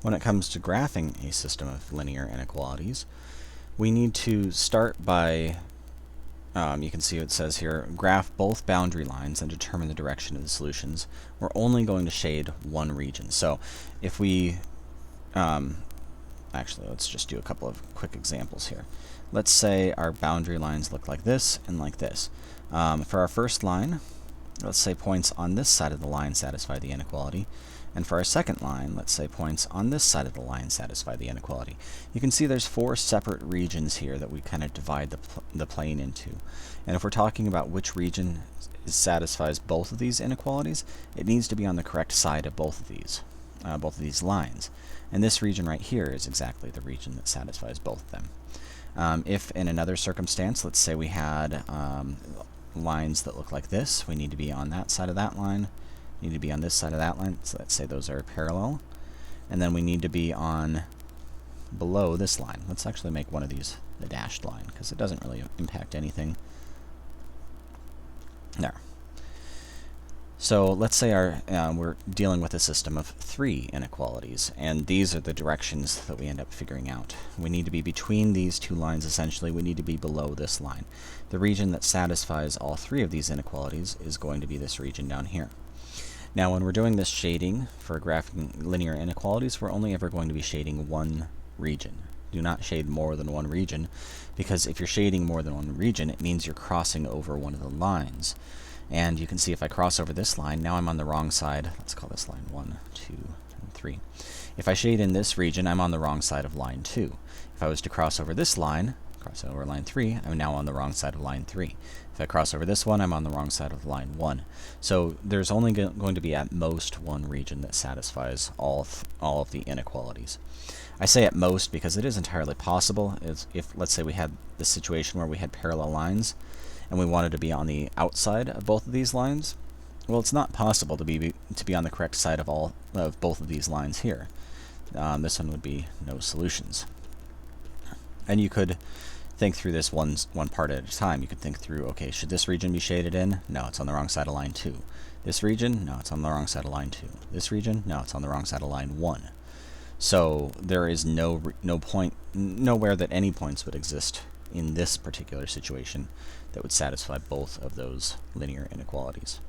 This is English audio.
When it comes to graphing a system of linear inequalities, we need to start by, you can see it says here, graph both boundary lines and determine the direction of the solutions. We're only going to shade one region. So if we, actually let's just do a couple of quick examples here. Let's say our boundary lines look like this and like this. For our first line, let's say points on this side of the line satisfy the inequality. And for our second line, let's say points on this side of the line satisfy the inequality. You can see there's 4 separate regions here that we kind of divide the plane into. And if we're talking about which region satisfies both of these inequalities, it needs to be on the correct side of both of these lines. And this region right here is exactly the region that satisfies both of them. If in another circumstance, let's say we had lines that look like this, we need to be on that side of that line, need to be on this side of that line, so let's say those are parallel, and then we need to be on below this line. Let's actually make one of these a dashed line, because it doesn't really impact anything. There. So let's say we're dealing with a system of 3 inequalities, and these are the directions that we end up figuring out. We need to be between these 2 lines essentially, we need to be below this line. The region that satisfies all 3 of these inequalities is going to be this region down here. Now when we're doing this shading for graphing linear inequalities, we're only ever going to be shading one region. Do not shade more than one region, because if you're shading more than one region, it means you're crossing over one of the lines. And you can see if I cross over this line, now I'm on the wrong side. Let's call this line 1, 2, and 3. If I shade in this region, I'm on the wrong side of line 2. If I was to cross over this line, cross over line 3, I'm now on the wrong side of line 3. If I cross over this one, I'm on the wrong side of line 1. So there's only going to be at most one region that satisfies all of the inequalities. I say at most because it is entirely possible. If let's say we had this situation where we had parallel lines, and we wanted to be on the outside of both of these lines, well, it's not possible to be on the correct side of both of these lines here. This one would be no solutions. And you could think through this one part at a time. You could think through, okay, should this region be shaded in? No, it's on the wrong side of line 2. This region? No, it's on the wrong side of line 2. This region? No, it's on the wrong side of line 1. So there is nowhere that any points would exist in this particular situation that would satisfy both of those linear inequalities.